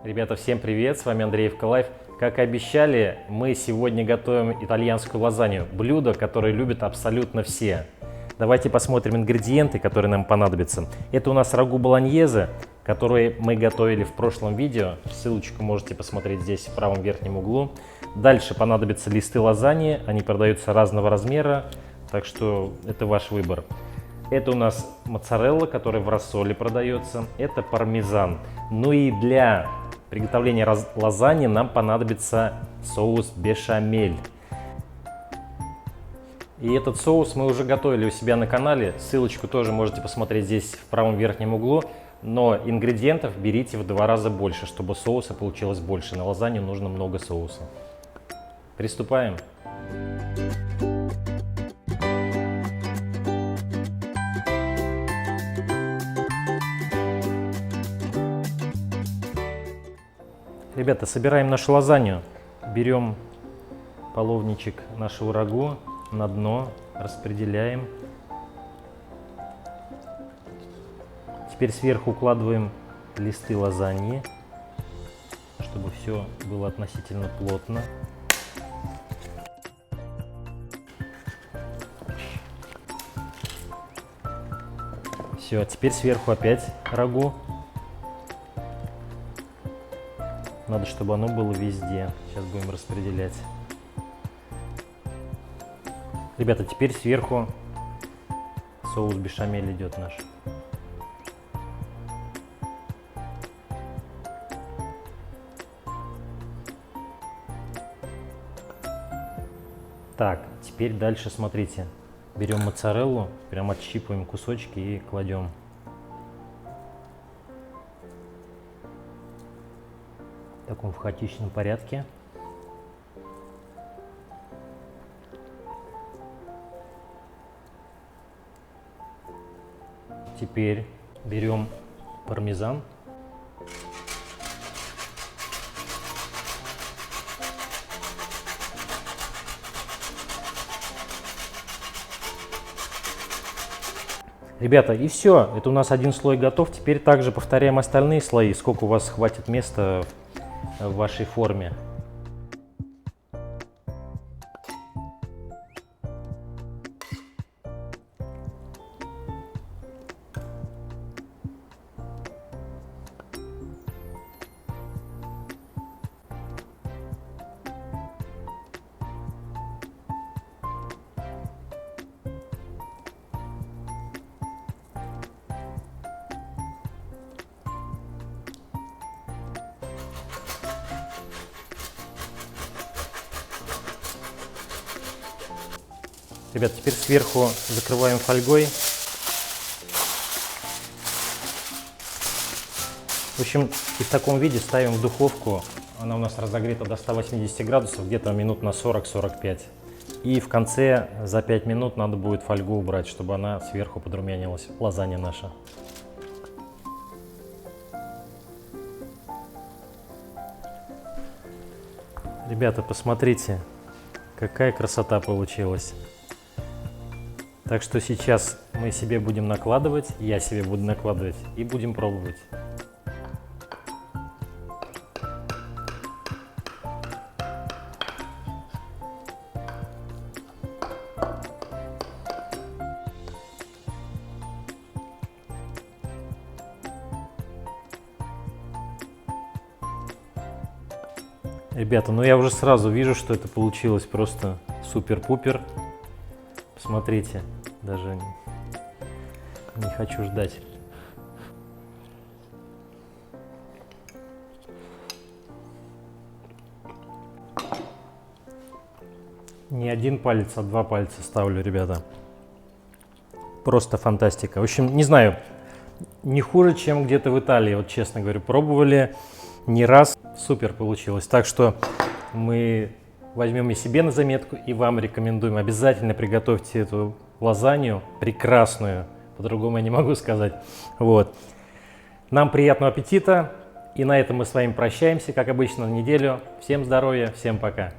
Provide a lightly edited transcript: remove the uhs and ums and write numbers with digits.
Ребята, всем привет, с вами Андреевка Лайф. Как и обещали, мы сегодня готовим итальянскую лазанью, блюдо, которое любят абсолютно все. Давайте посмотрим ингредиенты, которые нам понадобятся. Это у нас рагу болоньезе, который мы готовили в прошлом видео. Ссылочку можете посмотреть здесь в правом верхнем углу. Дальше понадобятся листы лазаньи, они продаются разного размера, так что это ваш выбор. Это у нас моцарелла, которая в рассоле продается. Это пармезан. Ну и для приготовления лазаньи нам понадобится соус бешамель. И этот соус мы уже готовили у себя на канале. Ссылочку тоже можете посмотреть здесь в правом верхнем углу. Но ингредиентов берите в 2 раза больше, чтобы соуса получилось больше. На лазанью нужно много соуса. Приступаем. Ребята, собираем нашу лазанью. Берем половничек нашего рагу на дно, распределяем. Теперь сверху укладываем листы лазаньи, чтобы все было относительно плотно. Все, теперь сверху опять рагу. Надо, чтобы оно было везде. Сейчас будем распределять. Ребята, теперь сверху соус бешамель идет наш. Так, теперь дальше смотрите. Берем моцареллу, прям отщипываем кусочки и кладем. В таком хаотичном порядке. Теперь берем пармезан. Ребята, и все. Это у нас один слой готов. Теперь также повторяем остальные слои, сколько у вас хватит места в вашей форме. Ребят, теперь сверху закрываем фольгой. В общем, и в таком виде ставим в духовку. Она у нас разогрета до 180 градусов, где-то минут на 40-45. И в конце за 5 минут надо будет фольгу убрать, чтобы она сверху подрумянилась, лазанья наша. Ребята, посмотрите, какая красота получилась. Так что сейчас мы себе будем накладывать, я себе буду накладывать и будем пробовать. Ребята, ну я уже сразу вижу, что это получилось просто супер-пупер. Посмотрите, даже не хочу ждать. Не 1 палец, а 2 пальца ставлю, ребята. Просто фантастика. В общем, не знаю, не хуже, чем где-то в Италии, вот честно говорю. Пробовали не раз, супер получилось. Так что мы возьмем и себе на заметку, и вам рекомендуем. Обязательно приготовьте эту лазанью прекрасную, по-другому я не могу сказать. Вот. Нам приятного аппетита, и на этом мы с вами прощаемся, как обычно, на неделю. Всем здоровья, всем пока.